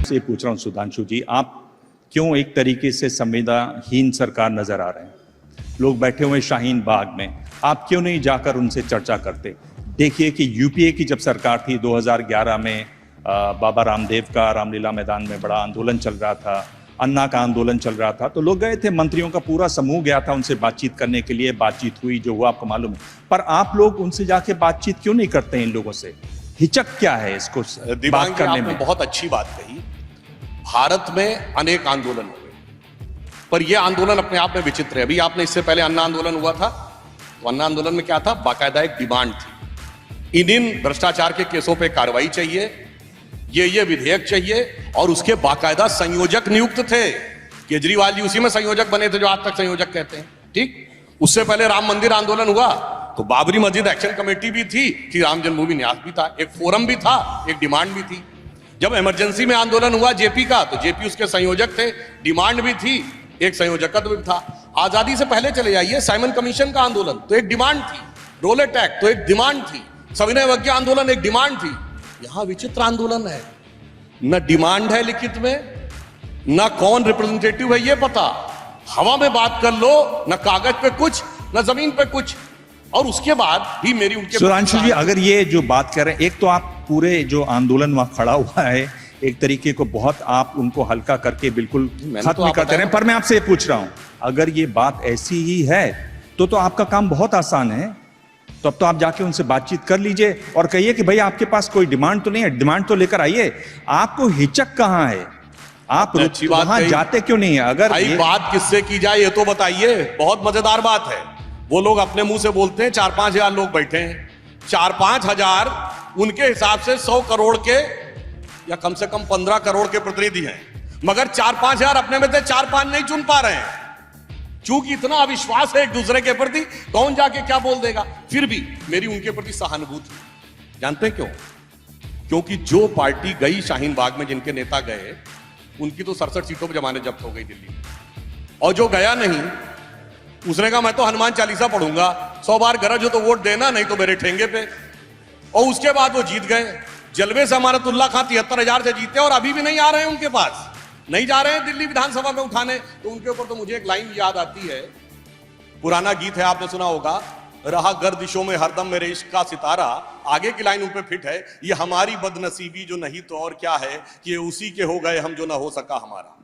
से पूछ रहा हूं सुधांशु जी, आप क्यों एक तरीके से संवेदनहीन सरकार नजर आ रहे हैं? लोग बैठे हुए शाहीन बाग में, आप क्यों नहीं जाकर उनसे चर्चा करते? देखिए कि यूपीए की जब सरकार थी 2011 में, बाबा रामदेव का रामलीला मैदान में बड़ा आंदोलन चल रहा था, अन्ना का आंदोलन चल रहा था, तो लोग गए थे, मंत्रियों का पूरा समूह गया था उनसे बातचीत करने के लिए। बातचीत हुई, जो हुआ आपको मालूम है। पर आप लोग उनसे जाके बातचीत क्यों नहीं करते इन लोगों से? हिचक क्या है इसको बात करने में? बहुत अच्छी बात कही। भारत में अनेक आंदोलन हुए, पर यह आंदोलन अपने आप में विचित्र है। अभी आपने इससे पहले अन्ना आंदोलन हुआ था, तो अन्ना आंदोलन में क्या था? बाकायदा एक डिमांड थी, इन भ्रष्टाचार के केसों पे कार्रवाई चाहिए, ये विधेयक चाहिए, और उसके बाकायदा संयोजक नियुक्त थे। केजरीवाल जी उसी में संयोजक बने थे जो आज तक संयोजक कहते हैं। ठीक, उससे पहले राम मंदिर आंदोलन हुआ तो बाबरी मस्जिद एक्शन कमेटी भी थी, कि राम जन्मभूमि न्यास भी था, एक फोरम भी था, एक डिमांड भी थी। जब इमरजेंसी में आंदोलन हुआ जेपी का, तो जेपी उसके संयोजक थे, डिमांड भी थी, एक संयोजकत्व भी था। आजादी से पहले चले जाइए, साइमन कमीशन का आंदोलन तो एक डिमांड थी, रोलेट एक्ट तो एक डिमांड थी, सविनय अवज्ञा आंदोलन एक डिमांड थी। यहां विचित्र आंदोलन है, न डिमांड है लिखित में, न कौन रिप्रेजेंटेटिव है ये पता, हवा में बात कर लो, न कागज पे कुछ, न जमीन पे कुछ। और उसके बाद भी मेरी उनके सुधांशु जी, अगर ये जो बात कर रहे हैं, एक तो आप पूरे जो आंदोलन वहां खड़ा हुआ है, एक तरीके को बहुत आप उनको हल्का करके बिल्कुल खत्म करते रहे। पर मैं आपसे ये पूछ रहा हूं, अगर ये बात ऐसी ही है तो आपका काम बहुत आसान है। तो अब तो आप जाके उनसे बातचीत कर लीजिए और कहिए कि भाई आपके पास कोई डिमांड तो नहीं है, डिमांड तो लेकर आइए। आपको हिचक कहां है? आप वहां जाते क्यों नहीं है? अगर भाई बात किससे की जाए ये तो बताइए। बहुत मजेदार बात है, वो लोग अपने मुंह से बोलते हैं 4-5 हजार लोग बैठे हैं, 4-5 हजार उनके हिसाब से 100 करोड़ के या कम से कम 15 करोड़ के प्रतिनिधि हैं, मगर 4-5 हजार अपने में से 4-5 नहीं चुन पा रहे हैं। क्योंकि इतना अविश्वास है एक दूसरे के प्रति, कौन जाके क्या बोल देगा। फिर भी मेरी उनके प्रति सहानुभूति, जानते हैं क्यों? क्योंकि जो पार्टी गई शाहीन बाग में, जिनके नेता गए, उनकी तो 67 सीटों पर जमानत जब्त हो गई दिल्ली में, और जो गया नहीं उसने कहा मैं तो हनुमान चालीसा पढ़ूंगा, 100 बार गरज हो तो वोट देना, नहीं तो मेरे ठेंगे पे। और उसके बाद वो जीत गए। जलवे से अमानतुल्लाह खां 73,000 से जीते और अभी भी नहीं आ रहे हैं उनके पास, नहीं जा रहे हैं दिल्ली विधानसभा में उठाने। तो उनके ऊपर तो मुझे एक लाइन याद आती है, पुराना गीत है, आपने सुना होगा, रहा गर्दिशों में हरदम मेरे इश्क का सितारा। आगे की लाइन उन पे फिट है, ये हमारी बदनसीबी जो नहीं तो और क्या है, कि ये उसी के हो गए हम जो ना हो सका हमारा।